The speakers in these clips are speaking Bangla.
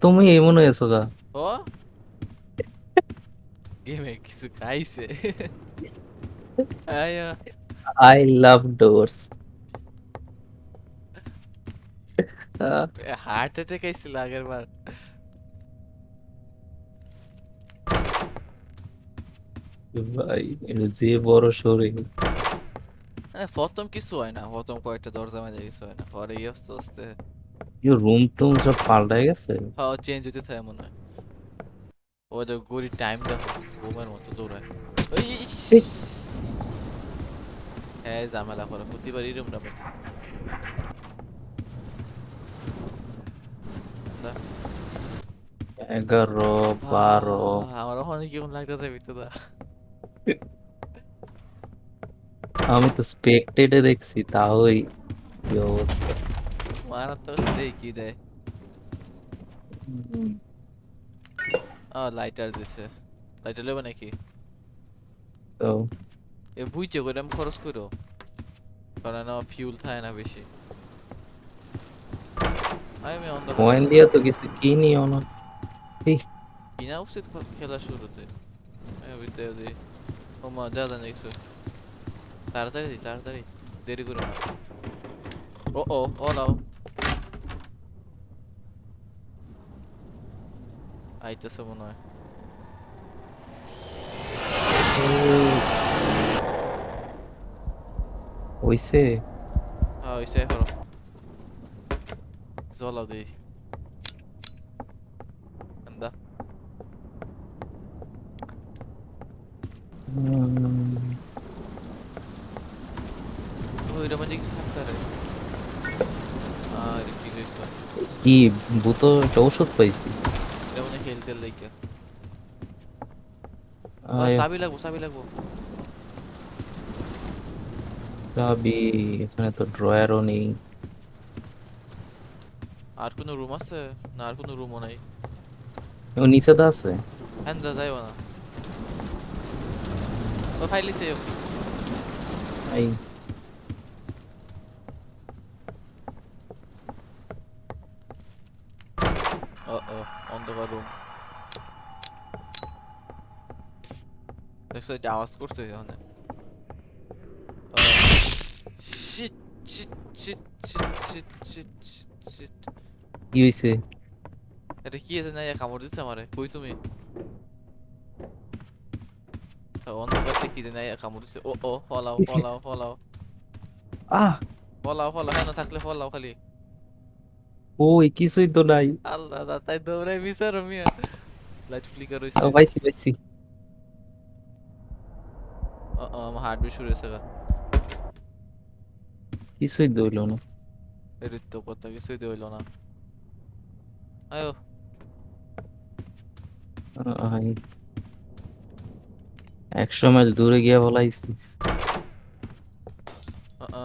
তুমি এমন হয়েছো গা। ও গেমে কিছু খাইছে। আয়া I love doors. Heart attack আইছিল আগের বার। ভাই এটা যে বড় শরীর। প্রথম কিছু হয় না, প্রথম কয়েকটা দরজা মেজে কিছু হয় না, পরে আস্তে আস্তে রুম টুম সব পাল্টাই গেছে। হ্যাঁ চেঞ্জ হইতে থাকে মনে হয়। ওদের গড়ির টাইম দেখো, বোমের মতো দৌড়ায়। ওই ইস! এই, হ্যাঁ ঝামেলা করে প্রতিবার এরম না বেটা। দা 11, 12। আমার ওখানে কেমন লাগতেছে ভিতরে। আমি তো স্পেকটেটে দেখছি তাওই কি অবস্থা। মারাত্মক দেই কি দেয়। হুম, লাইটার দিছে। লাইটার লেবে নাকি? তো এ বুঝছে করে আমি খরচ করো, কারণ ফিউল থাকে না বেশি। আমি অন্ধকারে কয়েন খেলবো। দিয়া তো কিছু কিনিও না। এই, কিনা উচিত খেলা শুরুতে। আমি ভিতরে দিই। ও মা যা জানি কিছু। তাড়াতাড়ি দিই তাড়াতাড়ি, দেরি করো না। ও ও লাও আইতেছে মনে হয়। ও, হইছে। হ্যাঁ ওইসে করো, জ্বলাও দিই। আন্দা হুম, ওইটা মানে কিছু থাকতে পারে। আর কি কইছো? কি ভূত একটা ওষুধ পাইছি। এটা মানে হেলথের লাইকা। ও আয়, চাবি লাগবো চাবি লাগবো। চাবি। এখানে তো ড্রয়ারও নেই। আর কোনো রুম আছে? না আর কোনো রুমও নাই। ও নিচে তো আছে। হ্যাঁ যা যাইব না। ও ফাইল সেভ। এই, ও অন্ধকার রুম। দেখছো এটা আওয়াজ করছে এখানে। Shit shit shit shit shit shit shit. কি হইছে? এটা কি আছে না কামড় দিচ্ছে আমারে, কই তুমি? অন্ধকার থেকে কি জানি কামড় দিচ্ছে। ও ফলাও ফলাও ফলাও আহ, ফলাও ফলাও, হ্যাঁ থাকলে ফলাও খালি। ওই কিছুই তো নাই। আল্লাহ তাই দৌড়াই বিচারো মিয়া। লাইট ফ্লিকার হইছে। পাইছি পাইছি। আমার হার্টবিট শুরু হয়েছে গা। কিছুই তো হইলো না। এর তো কথা কিছুই দিয়ে হইলো না। আয়ো। আহ, 100 মাইল দূরে গিয়া বলাইছি।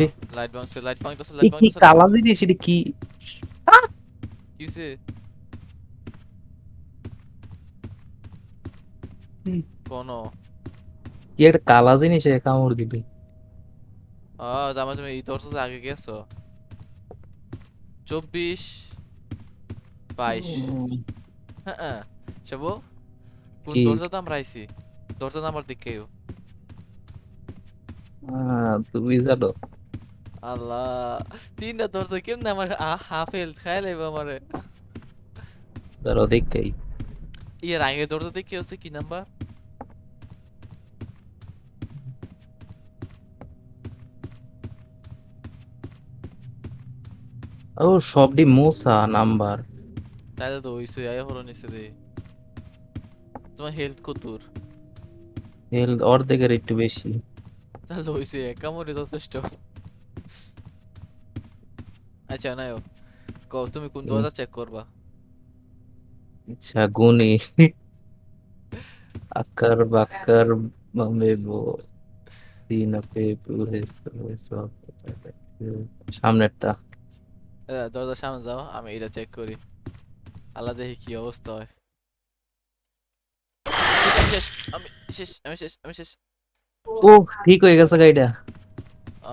এ, লাইট ভাঙছে লাইট ভাঙতেছে এ লাইট কি ভাঙতেছে লাইট। কালা জিনিস এটা কি? আহ! কিসে? কোন? কি একটা কালা জিনিস কামড় দিবে। তার মানে তুমি এই দরজাতে আগে গেছো। 24 22। উম, হ্যাঁ সবু কোন কি? দরজাতে আমরা আইছি? দরজা নাম্বার দিকেও। তুমি জানো। আল্লাহ, তিনটা দরজা কেমনে আমার হাফ হেলথ খাই লাইবে আমারে। ধরো দেখেই। এর আগের দরজা দেখে হচ্ছে কি নাম্বার? ও সবডি মোসা নাম্বার। তাইলে তো ওই সুই আয়া হলো নিচে দে। তোমার হেলথ কত দূর? অর্ধেকের একটু বেশি। তাহলে তো হইছে একা মরে যথেষ্ট। আচ্ছা নাও, তুমি কোন হুম, দরজা চেক করবা? আচ্ছা গুনি। আকার বাকার বামেবো তিন আপে পুরে সব। সামনেরটা। দরজার সামনে যাও, আমি এটা চেক করি। আল্লাহ দেখি কি অবস্থা হয়। ঠিক আমি শেষ, আমি শেষ আমি শেষ আমি শেষ। ও, ঠিক হয়ে গেছে গাইডা।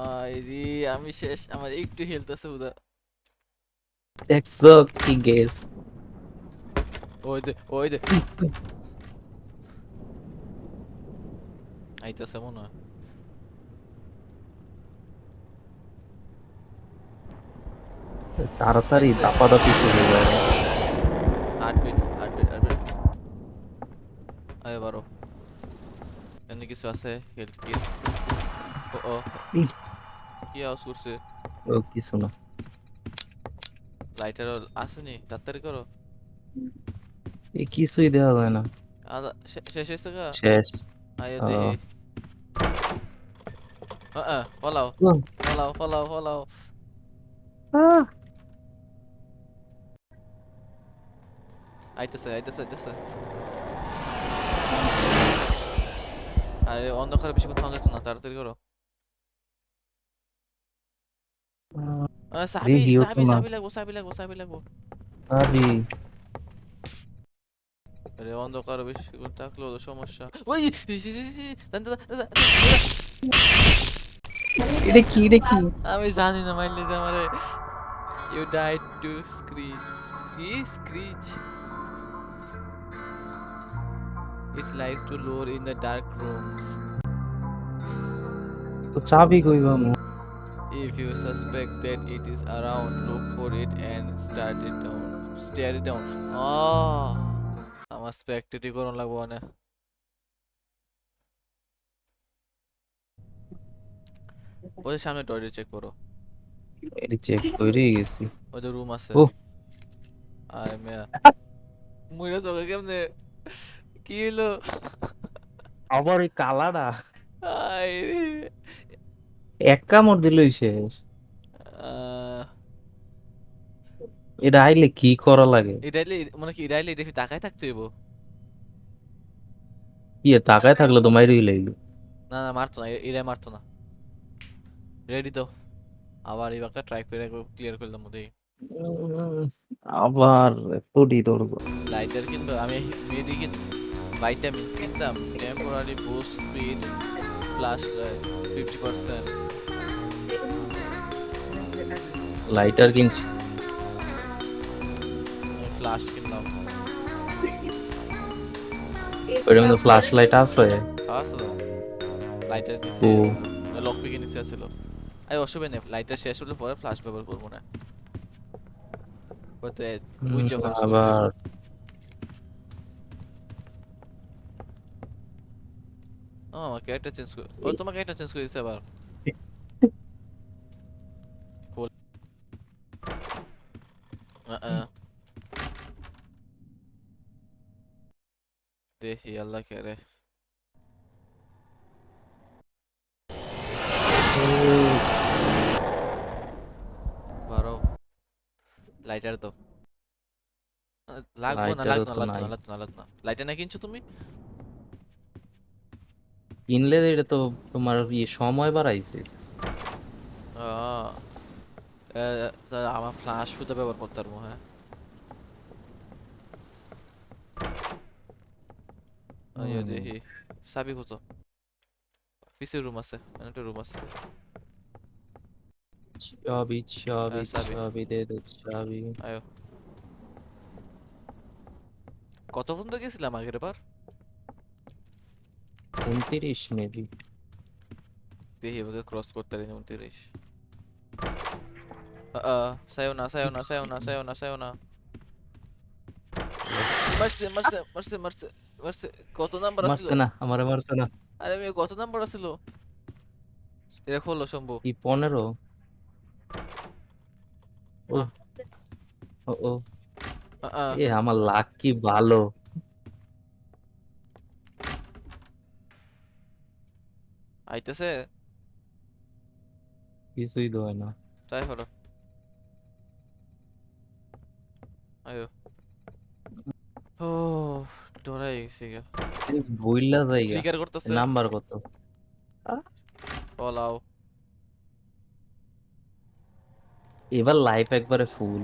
আইরি আমি শেষ, আমার একটু হেলথ আছে উদা। দেখছো কি গেস। ওই দে আইতাছে মনে হয়। তাড়াতাড়ি দেখছে দাপাদাপি শুরু হয়ে যায়। হার্টবিট আয় বারো এখানে কিছু আছে হেলথ কিট। ও ই, কি আওয়াজ করছে? ও কিছু না। লাইটার আসেনি, তাড়াতাড়ি করো। কিছুই দেওয়া যায় না। আদা শেষ হয়েছে গা। শেষ। আয় আহ, দেহি ফলাও উহ, ফলাও। আহ, আইতেছে। আরে অন্ধকারে বেশিক্ষণ থামা যেত না, তাড়াতাড়ি করো। আহ, চাবি দেখি ও তো চাবি না। চাবি লাগবো। আরে আরে অন্ধকারে বেশিক্ষণ থাকলেও তো সমস্যা। ওই এটা কি? আমি জানি না মাইলে যে আমারে you died to screech it likes to lore in the dark rooms তো চাবি কই বামু? if you suspect that it is around look for it and stare it down আমার স্পেক্টেটই করন লাগবো মানে ওদের সামনে টয়লেট চেক করো এটা চেক করে গেছি। ওদের রুম আছে ও আরে মেয়া মুইরা তোকে কেমনে কি হলো আবার ওই কালাটা আইরে এক কামড় দিলই শেষ। আহ, এটা আইলে কি করা লাগে? ইডাইলে মানে কি ইডাইলে এটা তাকায় থাকতে হইব কি তাকায় থাকলে তো মাইরই লাগলো। না মারতো না ইডাই মারতো না রেডি তো আবার এই বাক্কা ট্রাই করে ক্লিয়ার করলাম মধ্যে উম, আবার পড়ি ধরবো। লাইটার কিনবো আমি মেডিকিন ভাইটামিনস কিনতাম temporary boost speed flash 50% lighter কিনছি। ফ্ল্যাশ কিনলাম ওইটার মধ্যে ফ্ল্যাশ লাইট আছে। আছে তো লাইটার নিচে ও ছিল লক পিকের নিচে ছিল এই অসুবিধা নেই লাইটার শেষ হলে পরে ফ্ল্যাশ ব্যবহার করবো না হয়তো বুঝে খরচ করতে হইব আবার আমার ক্যারেক্টার চেঞ্জ করে ও তোমার ক্যারেক্টার চেঞ্জ করে দিছে আবার Cool. আহ, দেখি আল্লাহ কে রে বারো লাইটার তো লাগবো না লাইটারও লাগতো না তো লাগতো নাই। না লাগতো না লাগতো না লাইটার না কিনছো তুমি কিনলে এটা তো তোমার সময় বাড়াইছে। আহ, আমার ফ্ল্যাশ শুধু ব্যবহার করতে পারবো হ্যাঁ দেখি চাবি কত পিসের রুম আছে একটা রুম আছে চাবি চাবি দে দে চাবি। আয়ো কত পর্যন্ত গেছিলাম আগের বার 29 মেবি। দেখি ওকে ক্রস করতে পারিনি 29 সায়ো না মারছে কত নাম্বার আছিল মারছে না, আমারে মারছে না। আরে আমি কত নাম্বার আছিল এটা খোলো শম্ভু কি 15? ও আহ ও ও আহ এ আমার লাক কি ভালো। আইতেছে কিছুই তো হয় না। ট্রাই করো আয়ো ও ডরাই গেছি গা বইলা জায়গা। ফ্লিকার করতেছে নাম্বার কত? আহ, পলাও এবার লাইফ একবারে ফুল।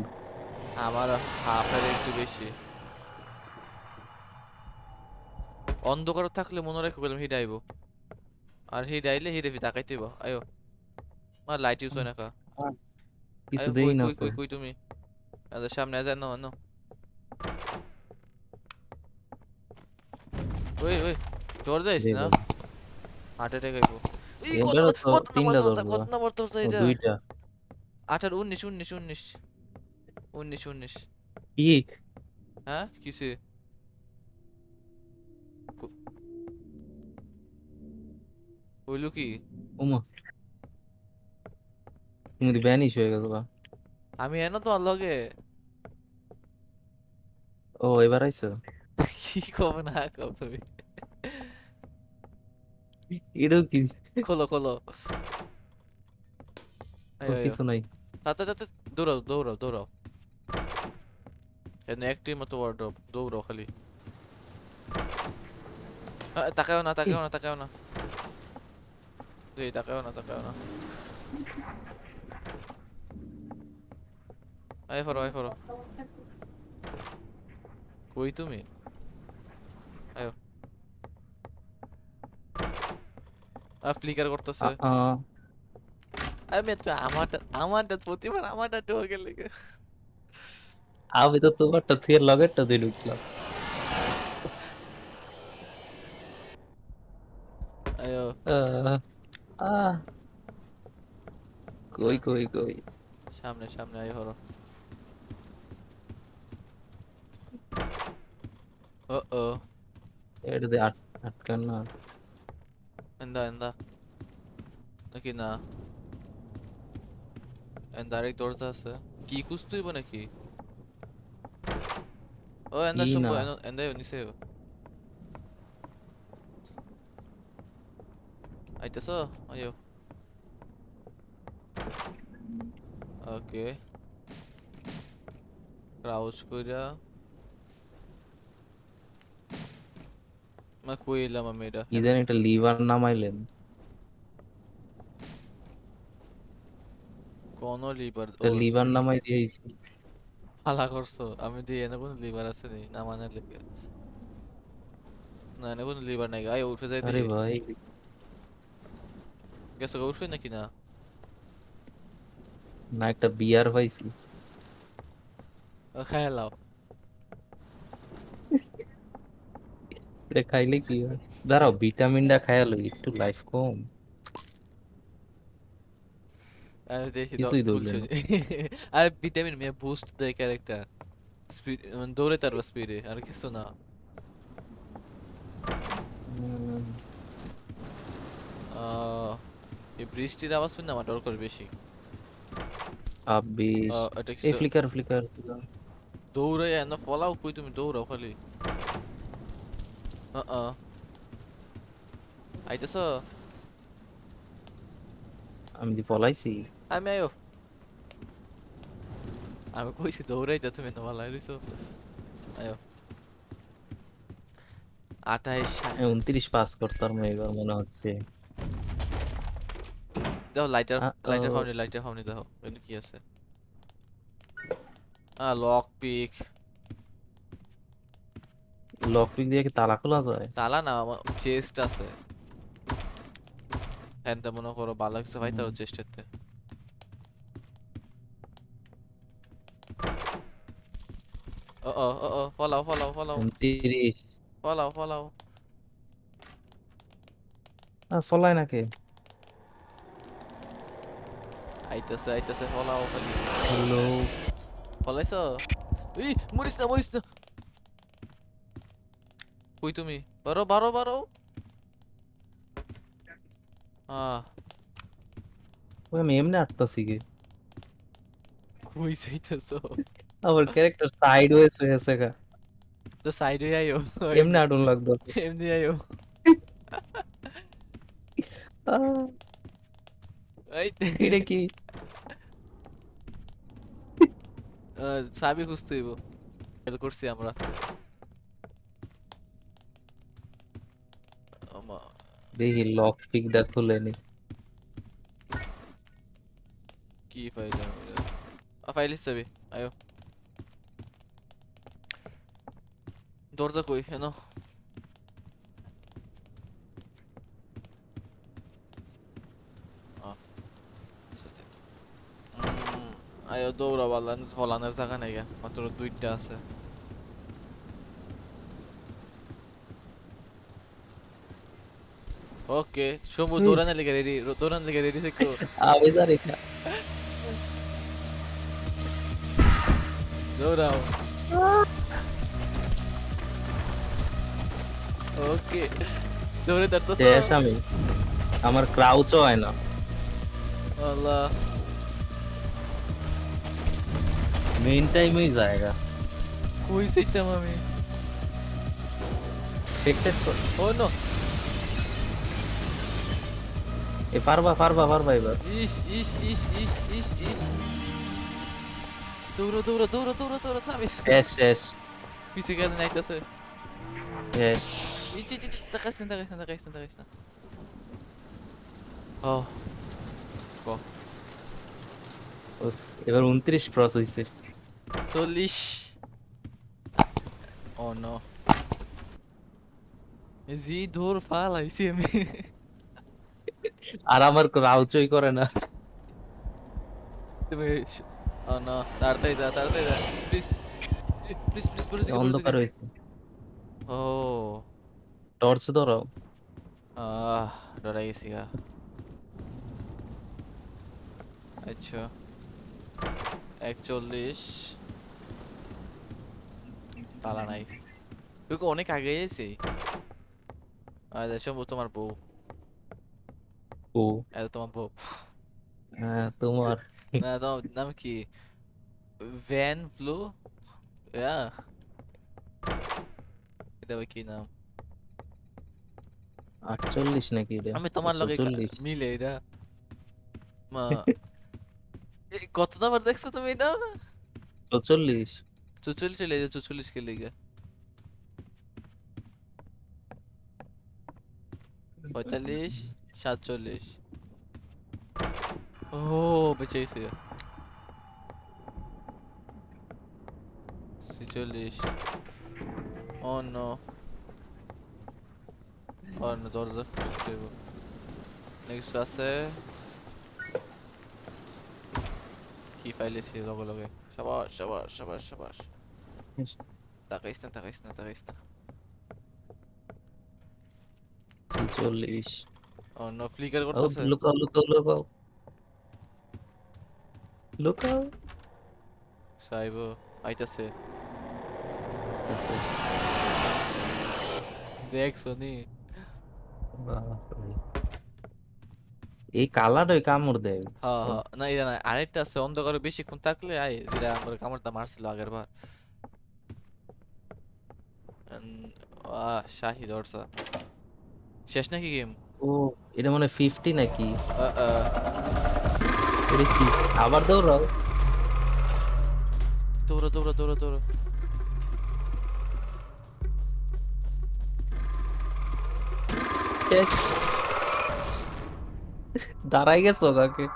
আমার হাফের একটু বেশি অন্ধকার থাকলে মনে রেখো গেলাম হিট আইব আর হিট আইলে হিট এফি তাকাইতেইব আয়ো আমার লাইট ইউজ হয় না কা কিছু আয়ো দেই কই না কই তো। কই কই তুমি সামনে যায় না ওই জোর দিস জি না, বল। হার্ট অ্যাটাক আইব। এই কত এবারে তো কত নাম্বার 3টা ধরছে, ধরবো। কত নাম্বার ধরছে ও এটা? 2টা। 18, 19, 19, 19, 19, 19। কি? হ্যাঁ কিসে? হইলো কি? ওমা, তুমি তো ব্যানিশ হয়ে গেছো গা। আমি এনো তোমার লগে। ও এবার আইছো। কি কব না কব তুমি? এটাও কি? খোলো খোলো। ও আয়ো আয়ো, কিছু নাই। তাতে তাতে, দৌড়াও দৌড়াও দৌড়াও। এনে একটি মতো ওয়ার্ড্রপ, দৌড়াও খালি। তাকাও না এ, তাকাও না তাকাও না, এই তাকাও না তাকাও না। আয় ফরো আয় ফরো। কই তুমি? আয়ো। ফ্লিকার করতেছে। আ আমি তো আমারটা প্রতিবার আমারটা ঢোকে গেলে। আমি তো তোমারটা থুয়ে লগেরটা দিয়ে ঢুকলাম। আয়ো। আহ, আহ, কই আহ, কই কই। সামনে সামনে আয় ফরো। ও ও, এটা দিয়ে আটকান না। এন্দা এন্দা, নাকি না? এন্দা আরেক দরজা আছে। কি খুঁজতে হইব নাকি? ও এন্দা কি শুনবো, না? এন্দা নিচে আইতেছ। আয়ো। ওকে, ক্রাউচ কইরা কইলাম আমি এটা কি এনে। জানি একটা লিভার নামাইলেন। কোন লিভার? একটা ও লিভার নামাই দিয়েছি। ফালা করছো, আমি দিয়ে এনে কোনো লিভার আছে নি না মানে লেগে? না এনে কোনো লিভার নাই, আয় উঠে যাই আরে দিয়ে। ভাই, গেছো উঠবে নাকি না? না একটা বিয়ার পাইছি। খাই লাও। এটা খাইলে কি হয়? দাঁড়াও, ভিটামিনটা খাইয়া লই, একটু লাইফ কম। আরে দেখি তো কিছুই ধরলে খুলছে না। যে। আরে ভিটামিন মে বুস্ট দেয় ক্যারেক্টার, স্পিড মানে দৌড়ে তার স্পিডে, আর কিছু না। উম, আহ, এই বৃষ্টির আওয়াজ শুনে আমার ডর করে বেশি। 26। এটা এই কিছু ফ্লিকার ফ্লিকার। দৌড়ে না, ফলাও কই তুমি, দৌড়াও খালি। আইতেছ? আমি দি পলাইছি। আমি আয়ো। আমি কইছি দৌড়াইতে, তুমি তো ভালো রইছো। আয়ো। 28। 29 পাস করতাম না এবার মনে হচ্ছে। দেখো লাইটার, লাইটার ও, ফাউনি, লাইটার ফাউনি দেখো এখানে কি আছে। Lock pick. লক পিক দিয়ে কি তালা খোলা যায়? তালা না, আমার চেস্ট আছে। হ্যাঁ তা মনে করো ভালো কিছু ভাই তার হুম, চেষ্টাতে। ও ফলাও ফলাও ফলাও 29। ফলাও ফলাও। ফলাই নাকি? আইতাছে আইতাছে, ফলাও খালি। হ্যালো। ফলাইছো? এই মরিস না মরিস না। কই তুমি? বারো বারো বারো। আহ, ওই আমি এমনি আটতাছি কি? কই যাইতেছো? আমার ক্যারেক্টার সাইড ওয়েজ হয়েছে গা। তো সাইড হয়ে আইও। এমনি আটন লাগতেছে। এমনি আইও। এই এটা কি? চাবি খুঁজতে হইব। ফেল করছি আমরা। আমা, দেখি লক পিকটা খুলে নি। কি পাইলাম? ফাইলিস চাবি। আয়ো। দরজা কই হেন? আয়ো দৌড়া বালান, ফলানের জায়গা নাই গা, মাত্র দুইটা আছে। ওকে শম্ভু দৌড়ানোর লেগে রেডি, দৌড়ানোর লেগে রেডি থেকো। আমি জানি না। দৌড়াও। ওকে দৌড়ে তাড়তাছ। শেষ আমি। আমার ক্রাউচও হয় না। আল্লাহ মেইন টাইমেই জায়গা। কই যাইতাম আমি? টেক টেক কর। ও নো। এ পারবা পারবা পারবা এবার। ইস ইস ইস ইস ইস ইস। দৌড়ো দৌড়ো দৌড়ো দৌড়ো দৌড়ো থামিস। শেষ শেষ পিছে গেলে নাইতাছে। শেষ। ইচ ইচ ইচ তাকাইস না তাকাইস না তাকাইস না তাকাইস না। ও ক উফ, এবার 29 ক্রস হইছে। 40। ও নো। জি দৌড় ফালাইছি আমি। আর আমার ক্রাউচই করে না। তুমি ও নো তাড়াতাড়ি যা তাড়াতাড়ি যা প্লিজ প্লিজ প্লিজ পড়ে থেকে পড়ে অন্ধকার থেকে। হইছে। ও টর্চ ধরো। ডরাই গেছি গা। আচ্ছা 41 তালা নাই। তুই অনেক আগে এসেছি। আচ্ছা শম্ভু তোমার বউ। ও এটা তোমার বউ। হ্যাঁ তোমার। না তোমার নাম কি? Van blue. ইয়া এটা আবার কি নাম? 48 নাকি রে? আমি তোমার লগে 44। মিলে এটা মা কত নাম্বার দেখছো তুমি এটা? 44। 44 চলে যায় 44 কে লেগে 45 47। ও বেঁচে গেছে 46। ও নো ও নো দরজা নেক্সট আছে কি ফাইলেছি লগে লগে। সাবাস সাবাস সাবাস সাবাস। তাকাইস না তাকাইস না তাকাইস না। 46। ও নো ফ্লিকার ও করতেছে। লুকাও লুকাও লুকাও লুকাও। সাইবো আইতাছে আছে। দেখছো নি? বাপরে। এই কালারই কামড় দেয়। হ্যাঁ হ্যাঁ না এটা না আরেকটা আছে অন্ধকারে বেশিক্ষণ থাকলে আয় যেটা আমার কামড়টা মারছিল আগের বার। শাহি দরজা শেষ নাকি গেম? ও এটা মানে 50 নাকি? এটা কি আবার দৌড়াও? দৌড়ো দৌড়ো দৌড়ো দৌড়ো। শেষ। দাঁড়াই গেছো কাকে?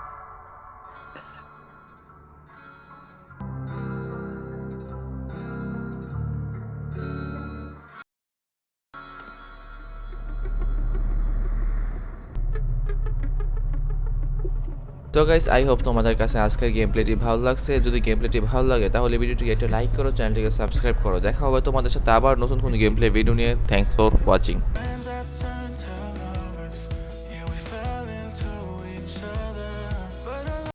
তো গাইস আই হোপ তোমাদের কাছে আজকের গেম প্লেটি ভালো লাগছে। যদি গেম প্লেটি ভালো লাগে তাহলে ভিডিওটিকে একটা লাইক করো, চ্যানেলটিকে সাবস্ক্রাইব করো। দেখা হবে তোমাদের সাথে আবার নতুন কোনো গেম প্লে ভিডিও নিয়ে। Thanks for watching.